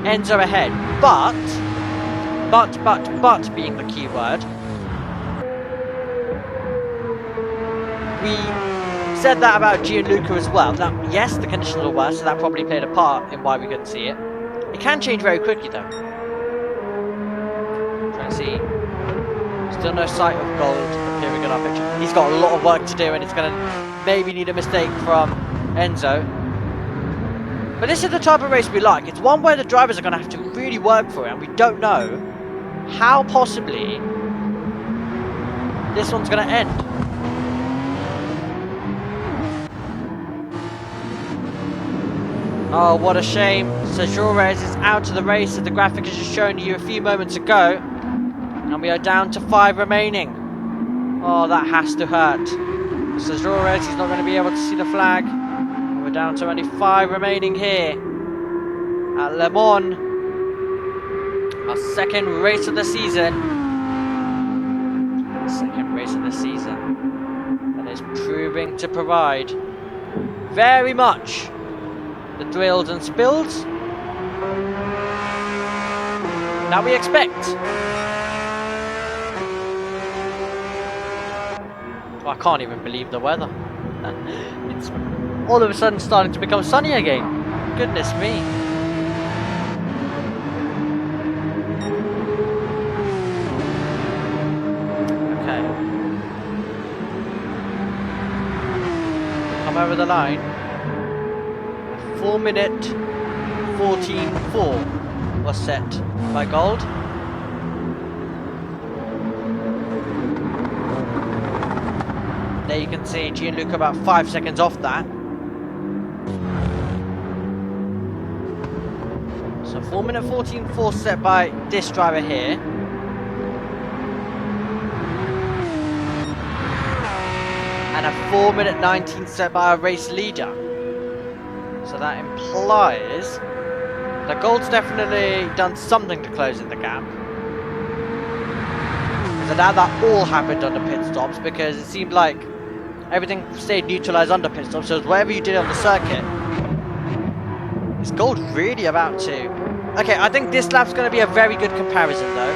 Enzo ahead, but being the key word, we said that about Gianluca as well. Now, yes, the conditions were worse, so that probably played a part in why we couldn't see it. It can change very quickly though. Trying to see. Still no sight of Gold appearing in our picture. He's got a lot of work to do, and it's going to maybe need a mistake from Enzo. But this is the type of race we like. It's one where the drivers are going to have to really work for it, and we don't know how possibly this one's going to end. Oh, what a shame. So Jorez is out of the race, as the graphic has just shown you a few moments ago. And we are down to 5 remaining. Oh, that has to hurt. So Jorez, he's not going to be able to see the flag. We're down to only 5 remaining here at Le Mans. Our second race of the season. Second race of the season. That is proving to provide very much the thrills and spills that we expect. I can't even believe the weather. It's all of a sudden starting to become sunny again. Goodness me. Okay. Come over the line. 4-minute 14.4 was set by Gold. There you can see Gianluca about 5 seconds off that. So 4-minute 14.4 set by this driver here. And a 4-minute 19 set by our race leader. So that implies that Gold's definitely done something to close in the gap. So now that all happened under pit stops, because it seemed like everything stayed neutralized under pit stops. So whatever you did on the circuit, is Gold really about to? Okay, I think this lap's going to be a very good comparison though.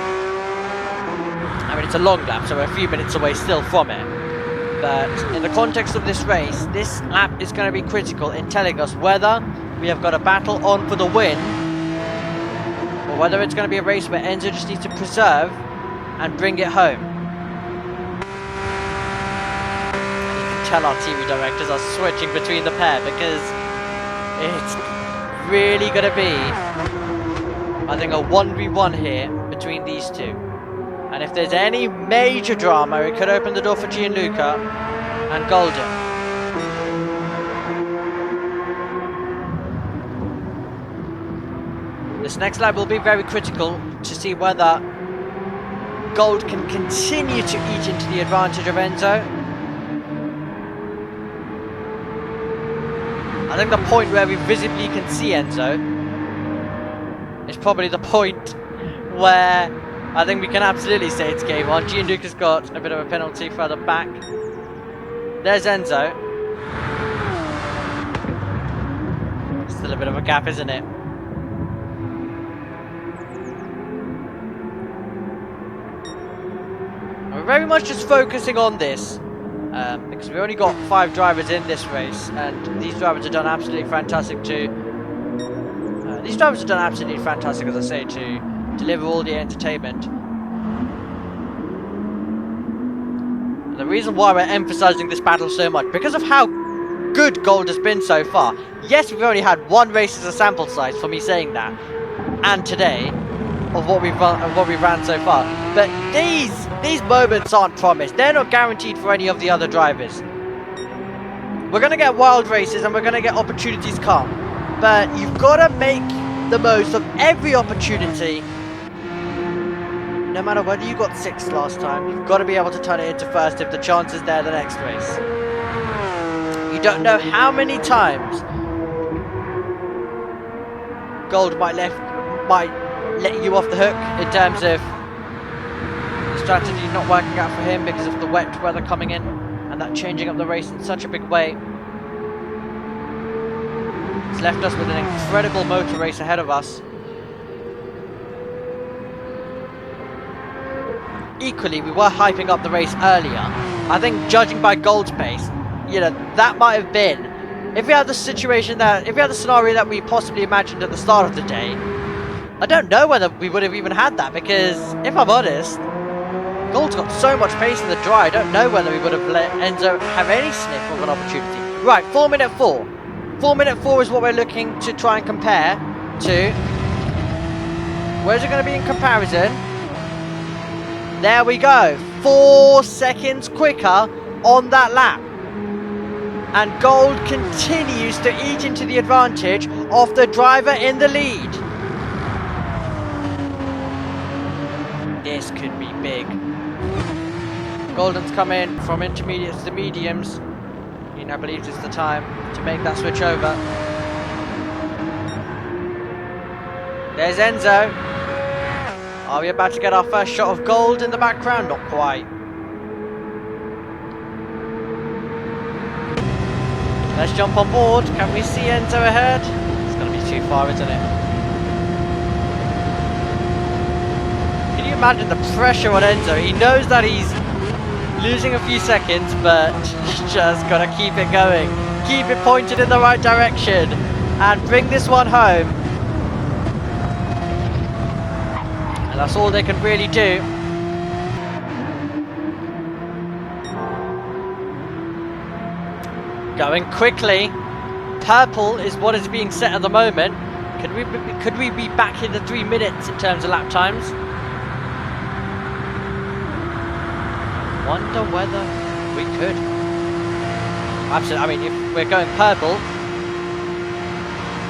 I mean, it's a long lap, so we're a few minutes away still from it. But in the context of this race, this lap is going to be critical in telling us whether we have got a battle on for the win, or whether it's going to be a race where Enzo just needs to preserve and bring it home. You can tell our TV directors are switching between the pair, because it's really going to be, I think, a 1v1 here between these two. And if there's any major drama, it could open the door for Gianluca and Golden. This next lap will be very critical to see whether Gold can continue to eat into the advantage of Enzo. I think the point where we visibly can see Enzo is probably the point where I think we can absolutely say it's game on. Gianluca's got a bit of a penalty further back. There's Enzo. Still a bit of a gap, isn't it? We're very much just focusing on this because we only got 5 drivers in this race, and these drivers have done absolutely fantastic as I say, to deliver all the entertainment. And the reason why we're emphasizing this battle so much, because of how good Gold has been so far. Yes, we've only had 1 race as a sample size for me saying that, and today of what we've ran so far. But these moments aren't promised. They're not guaranteed for any of the other drivers. We're gonna get wild races and we're gonna get opportunities come, but you've got to make the most of every opportunity. No matter whether you got 6th last time, you've got to be able to turn it into 1st if the chance is there the next race. You don't know how many times Gold might let you off the hook in terms of the strategy not working out for him because of the wet weather coming in and that changing up the race in such a big way. It's left us with an incredible motor race ahead of us. Equally, we were hyping up the race earlier. I think judging by Gold's pace, you know, that might have been, if we had the scenario that we possibly imagined at the start of the day, I don't know whether we would have even had that, because if I'm honest, Gold's got so much pace in the dry, I don't know whether we would have let Enzo have any sniff of an opportunity. Right, 4 minute 4. 4 minute 4 is what we're looking to try and compare to. Where's it going to be in comparison? There we go. 4 seconds quicker on that lap. And Gold continues to eat into the advantage of the driver in the lead. This could be big. Golden's come in from intermediates to mediums. He now believes it's the time to make that switch over. There's Enzo. Are we about to get our first shot of Gold in the background? Not quite. Let's jump on board. Can we see Enzo ahead? It's going to be too far, isn't it? Can you imagine the pressure on Enzo? He knows that he's losing a few seconds, but he's just got to keep it going. Keep it pointed in the right direction and bring this one home. And that's all they can really do. Going quickly. Purple is what is being set at the moment. Could we be back in the 3 minutes in terms of lap times? Wonder whether we could. Absolutely. I mean, if we're going purple,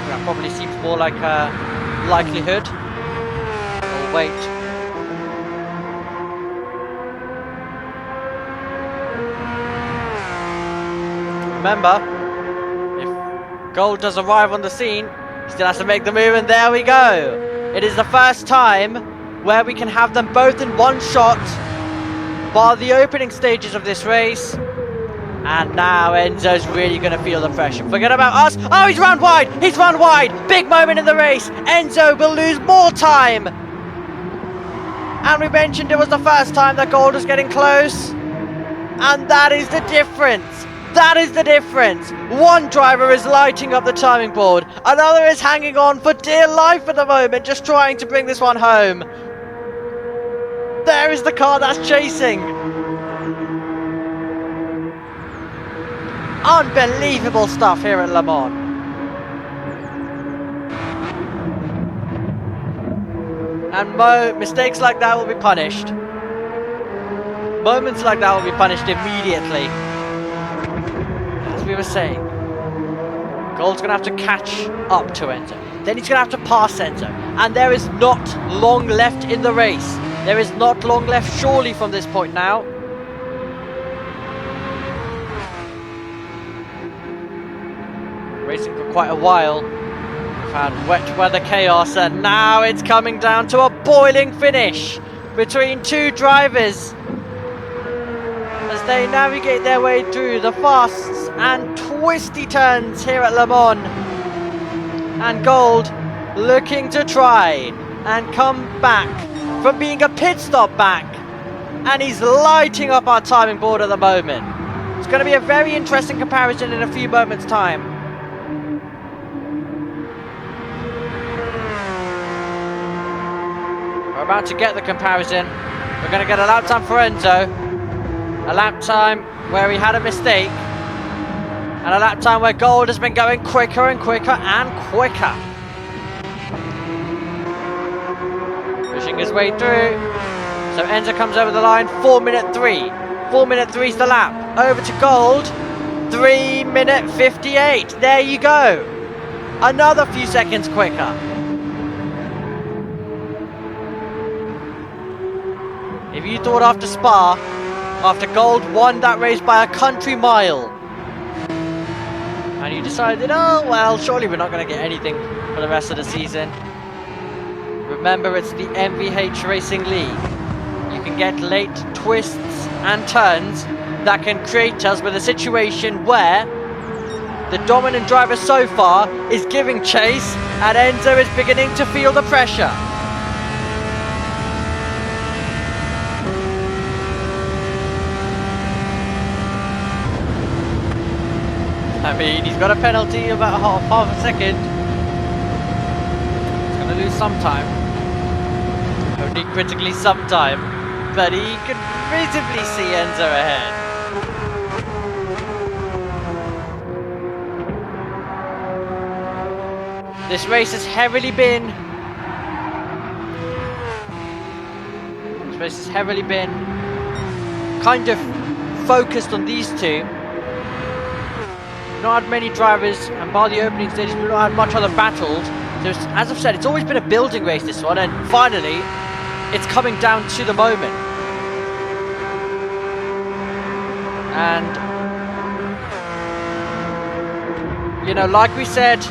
that probably seems more like a likelihood. Or wait. Remember, if Gold does arrive on the scene, he still has to make the move, and there we go. It is the first time where we can have them both in one shot by the opening stages of this race. And now Enzo's really going to feel the pressure. Forget about us. Oh, he's run wide. He's run wide. Big moment in the race. Enzo will lose more time. And we mentioned it was the first time that Gold was getting close. And that is the difference. That is the difference. One driver is lighting up the timing board. Another is hanging on for dear life at the moment, just trying to bring this one home. There is the car that's chasing. Unbelievable stuff here at Le Mans. And mistakes like that will be punished. Moments like that will be punished immediately. As we were saying, Gold's going to have to catch up to Enzo. Then he's going to have to pass Enzo. And there is not long left in the race. There is not long left surely from this point now. Racing for quite a while. We've had wet weather chaos and now it's coming down to a boiling finish between two drivers as they navigate their way through the fasts and twisty turns here at Le Mans. And Gold looking to try and come back from being a pit stop back, and he's lighting up our timing board at the moment. It's going to be a very interesting comparison in a few moments time. We're about to get the comparison. We're going to get a lap time for Enzo, a lap time where he had a mistake, and a lap time where Gold has been going quicker and quicker and quicker. Pushing his way through. So Enzo comes over the line, 4:03. 4:03 is the lap. Over to Gold, 3:58. There you go. Another few seconds quicker. If you thought after Spa, after Gold won that race by a country mile, and you decided, oh well, surely we're not going to get anything for the rest of the season. Remember, it's the MVH Racing League. You can get late twists and turns that can create us with a situation where the dominant driver so far is giving chase and Enzo is beginning to feel the pressure. I mean, he's got a penalty of about half a second. He's going to lose some time. Only critically some time. But he can visibly see Enzo ahead. This race has heavily been... kind of focused on these two. We've not had many drivers, and by the opening stages we've not had much other battles. So as I've said, it's always been a building race, this one, and finally it's coming down to the moment. And you know, like we said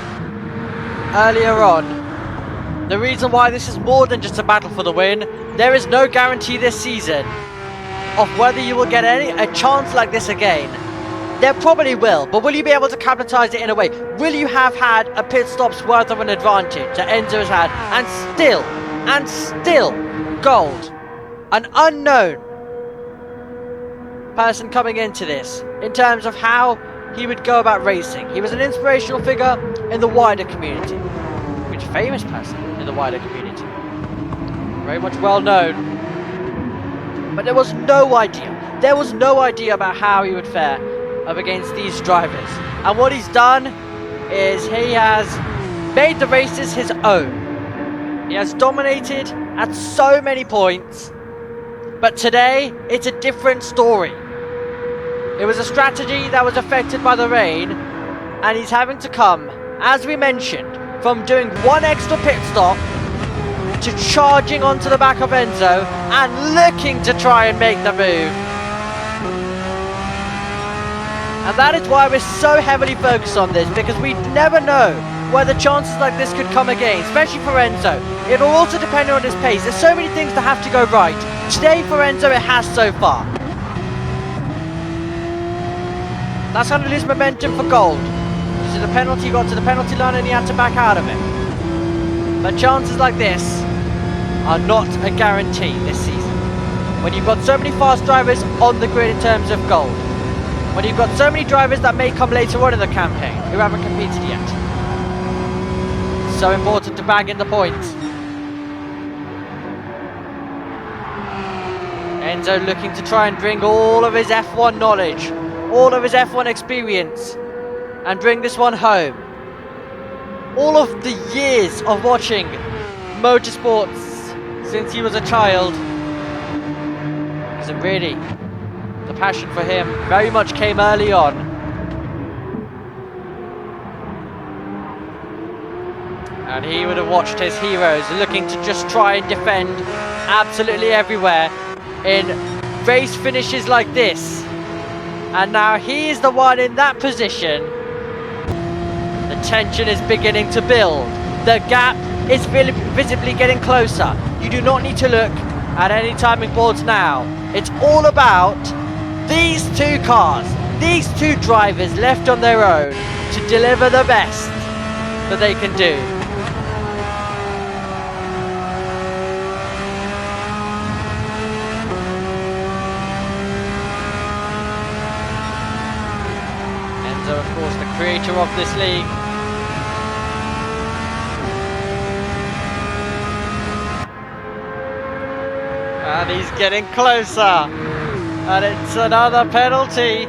earlier on, the reason why this is more than just a battle for the win, there is no guarantee this season of whether you will get a chance like this again. There probably will, but will you be able to capitalize it in a way? Will you have had a pit stop's worth of an advantage that Enzo has had, and still, Gold, an unknown person coming into this in terms of how he would go about racing. He was an inspirational figure in the wider community, which famous person in the wider community, very much well known, but there was no idea about how he would fare up against these drivers. And what he's done is he has made the races his own. He has dominated at so many points, but today it's a different story. It was a strategy that was affected by the rain, and he's having to come, as we mentioned, from doing one extra pit stop to charging onto the back of Enzo and looking to try and make the move. And that is why we're so heavily focused on this, because we never know whether chances like this could come again, especially for Enzo. It'll also depend on his pace. There's so many things that have to go right. Today for Enzo it has so far. That's going to lose momentum for Gold. This is a penalty, he got to the penalty line and he had to back out of it. But chances like this are not a guarantee this season. When you've got so many fast drivers on the grid in terms of Gold. When you've got so many drivers that may come later on in the campaign who haven't competed yet. So important to bag in the points. Enzo looking to try and bring all of his F1 knowledge, all of his F1 experience, and bring this one home. All of the years of watching motorsports since he was a child. Because it really, the passion for him very much came early on. And he would have watched his heroes looking to just try and defend absolutely everywhere in race finishes like this. And now he is the one in that position. The tension is beginning to build. The gap is visibly getting closer. You do not need to look at any timing boards now. It's all about these two cars, these two drivers left on their own to deliver the best that they can do. Enzo, of course, the creator of this league. And he's getting closer. And it's another penalty,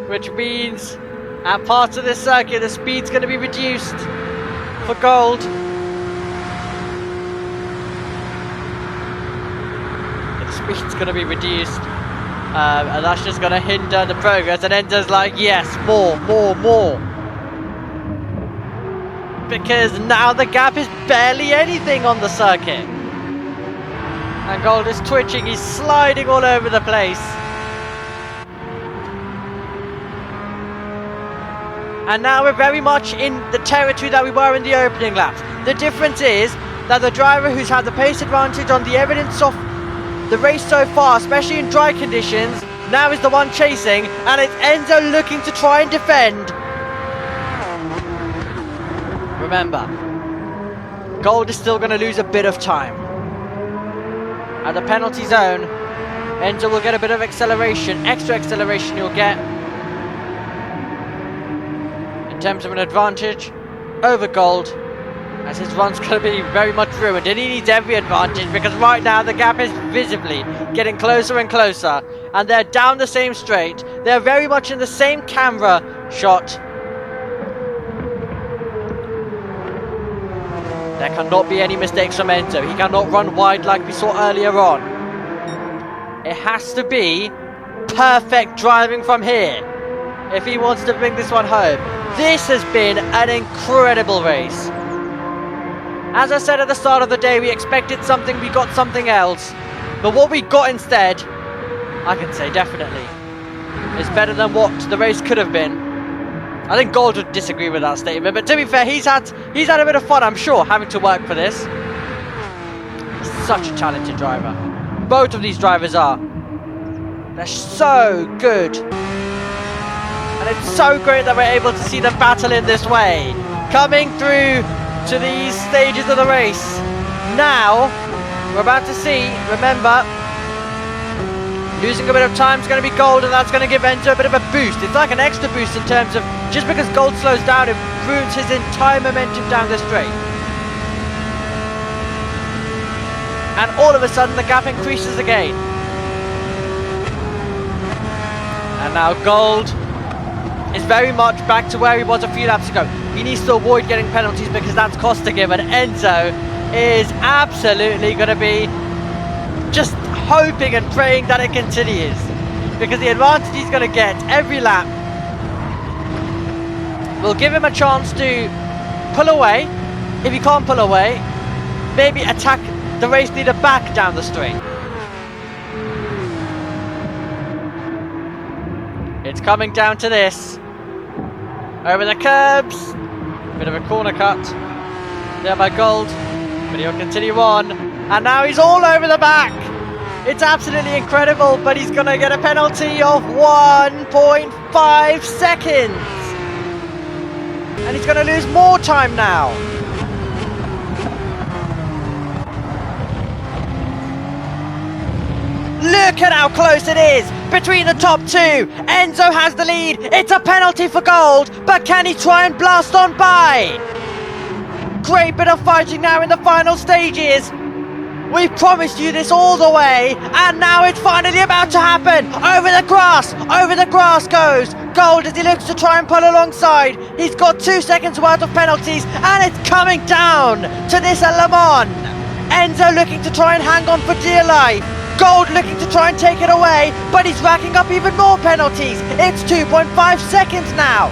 which means at parts of this circuit the speed's going to be reduced for gold. The speed's going to be reduced. And that's just going to hinder the progress. And Enzo's like, yes, more. Because now the gap is barely anything on the circuit. And Gold is twitching, he's sliding all over the place. And now we're very much in the territory that we were in the opening laps. The difference is that the driver who's had the pace advantage on the evidence of the race so far, especially in dry conditions, now is the one chasing, and it's Enzo looking to try and defend. Remember, Gold is still going to lose a bit of time. At the penalty zone, Enzo will get a bit of acceleration, extra acceleration you'll get in terms of an advantage over Gold, as his run's going to be very much ruined, and he needs every advantage because right now the gap is visibly getting closer and closer, and they're down the same straight. They're very much in the same camera shot. There cannot be any mistakes from Enzo. He cannot run wide like we saw earlier on. It has to be perfect driving from here if he wants to bring this one home. This has been an incredible race. As I said at the start of the day, we expected something, we got something else. But what we got instead, I can say definitely, is better than what the race could have been. I think Gold would disagree with that statement, but to be fair, he's had a bit of fun, I'm sure, having to work for this. He's such a talented driver. Both of these drivers are. They're so good. And it's so great that we're able to see them battle in this way. Coming through to these stages of the race. Now, we're about to see, remember, losing a bit of time is going to be Gold, and that's going to give Enzo a bit of a boost. It's like an extra boost in terms of, just because Gold slows down, it ruins his entire momentum down the straight. And all of a sudden the gap increases again. And now Gold is very much back to where he was a few laps ago. He needs to avoid getting penalties because that's costing him, and Enzo is absolutely going to be just hoping and praying that it continues, because the advantage he's going to get every lap will give him a chance to pull away. If he can't pull away, maybe attack the race leader back down the straight. It's coming down to this. Over the curbs. Bit of a corner cut there by Gold, but he'll continue on, and now he's all over the back. It's absolutely incredible, but he's going to get a penalty of 1.5 seconds. And he's going to lose more time now. Look at how close it is between the top two. Enzo has the lead. It's a penalty for Gold, but can he try and blast on by? Great bit of fighting now in the final stages. We've promised you this all the way, and now it's finally about to happen. Over the grass goes Gold as he looks to try and pull alongside. He's got 2 seconds worth of penalties, and it's coming down to this at Le Mans. Enzo looking to try and hang on for dear life. Gold looking to try and take it away, but he's racking up even more penalties. It's 2.5 seconds now.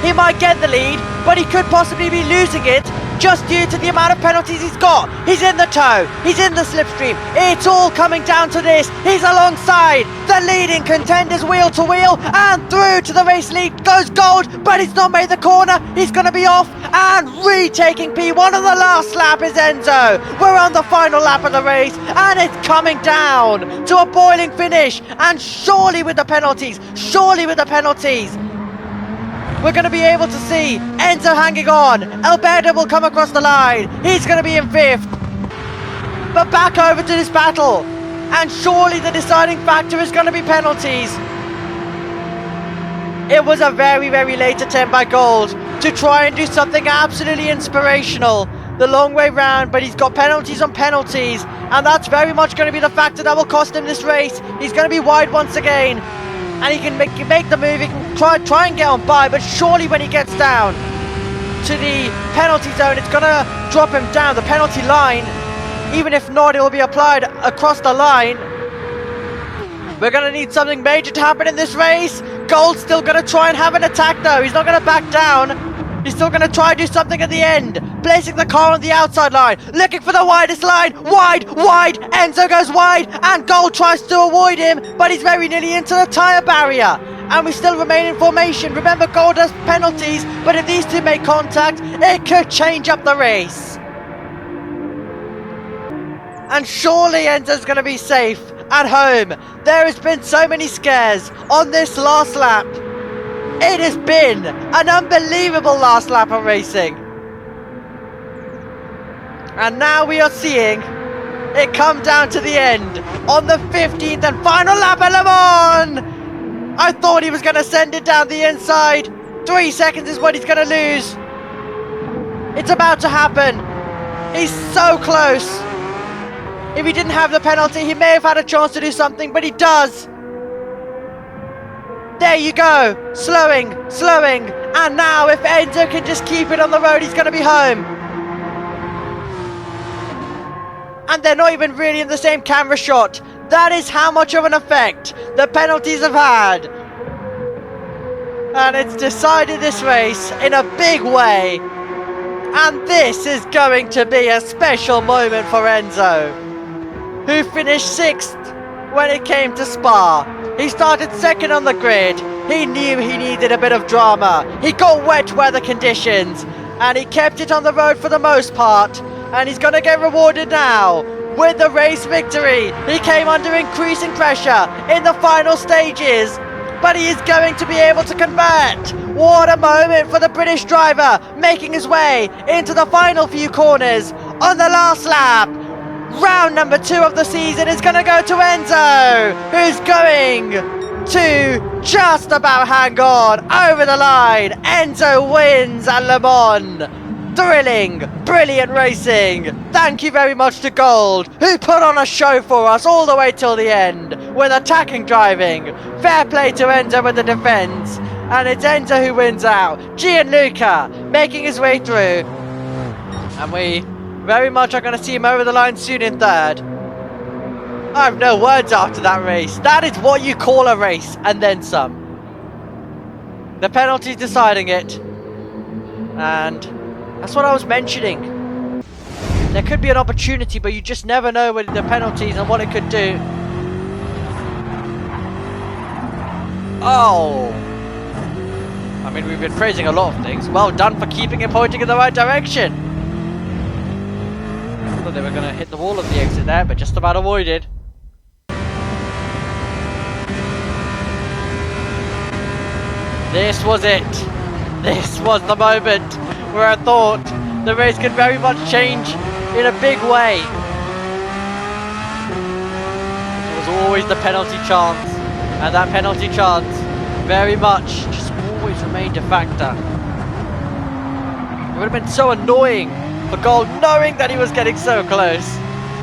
He might get the lead, but he could possibly be losing it just due to the amount of penalties he's got. He's in the tow, he's in the slipstream. It's all coming down to this. He's alongside the leading contenders wheel to wheel, and through to the race lead goes Gold, but he's not made the corner. He's going to be off and retaking P1 on the last lap is Enzo. We're on the final lap of the race, and it's coming down to a boiling finish, and surely with the penalties, we're going to be able to see Enzo hanging on. Alberto will come across the line. He's going to be in 5th. But back over to this battle. And surely the deciding factor is going to be penalties. It was a very, very late attempt by Gold to try and do something absolutely inspirational the long way round, but he's got penalties on penalties, and that's very much going to be the factor that will cost him this race. He's going to be wide once again, and he can make the move. He can try and get on by, but surely when he gets down to the penalty zone, it's going to drop him down the penalty line. Even if not, it will be applied across the line. We're going to need something major to happen in this race. Gold's still going to try and have an attack though. He's not going to back down. He's still going to try and do something at the end. Placing the car on the outside line. Looking for the widest line. Wide. Enzo goes wide. And Gold tries to avoid him. But he's very nearly into the tyre barrier. And we still remain in formation. Remember, Gold has penalties. But if these two make contact, it could change up the race. And surely Enzo's going to be safe at home. There has been so many scares on this last lap. It has been an unbelievable last lap of racing. And now we are seeing it come down to the end on the 15th and final lap at Le Mans. I thought he was going to send it down the inside. 3 seconds is what he's going to lose. It's about to happen. He's so close. If he didn't have the penalty, he may have had a chance to do something, but he does. There you go, slowing, and now if Enzo can just keep it on the road, he's going to be home. And they're not even really in the same camera shot. That is how much of an effect the penalties have had. And it's decided this race in a big way. And this is going to be a special moment for Enzo, who finished 6th when it came to Spa. He started 2nd on the grid. He knew he needed a bit of drama. He got wet weather conditions, and he kept it on the road for the most part. And he's going to get rewarded now with the race victory. He came under increasing pressure in the final stages, but he is going to be able to convert. What a moment for the British driver, making his way into the final few corners on the last lap. Round number 2 of the season is going to go to Enzo, who's going to just about hang on over the line. Enzo wins at Le Mans. Thrilling, brilliant racing. Thank you very much to Gold, who put on a show for us all the way till the end with attacking driving. Fair play to Enzo with the defense. And it's Enzo who wins out. Gianluca making his way through. And we very much are going to see him over the line soon in 3rd. I have no words after that race. That is what you call a race, and then some. The penalty's deciding it. And that's what I was mentioning. There could be an opportunity, but you just never know with the penalties and what it could do. Oh! I mean, we've been praising a lot of things. Well done for keeping it pointing in the right direction. I thought they were going to hit the wall of the exit there, but just about avoided. This was it. This was the moment where I thought the race could very much change in a big way. It was always the penalty chance, and that penalty chance very much just always remained a factor. It would have been so annoying for Gold knowing that he was getting so close,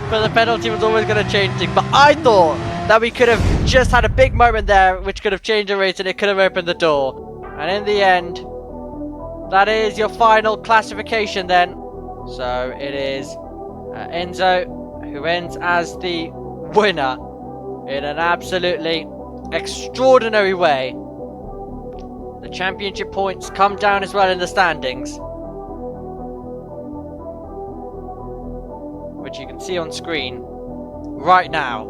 but the penalty was always going to change things. But I thought that we could have just had a big moment there which could have changed the race, and it could have opened the door. And in the end, that is your final classification then. So it is Enzo, who ends as the winner in an absolutely extraordinary way. The championship points come down as well in the standings, which you can see on screen right now.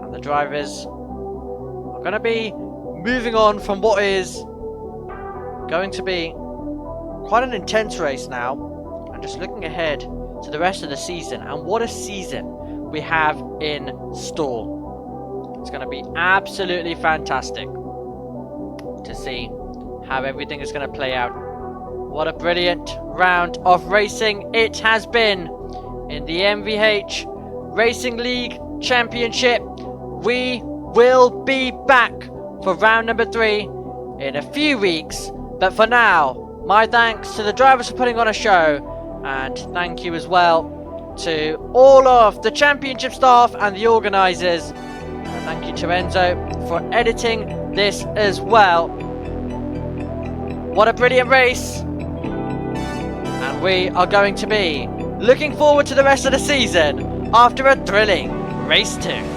And the drivers are going to be moving on from what is going to be quite an intense race now, and just looking ahead to the rest of the season. And what a season we have in store. It's going to be absolutely fantastic to see how everything is going to play out. What a brilliant round of racing it has been in the MVH Racing League Championship. We will be back for round number 3 in a few weeks, but for now, my thanks to the drivers for putting on a show, and thank you as well to all of the championship staff and the organisers. And thank you to Enzo for editing this as well. What a brilliant race, and we are going to be looking forward to the rest of the season after a thrilling race 2.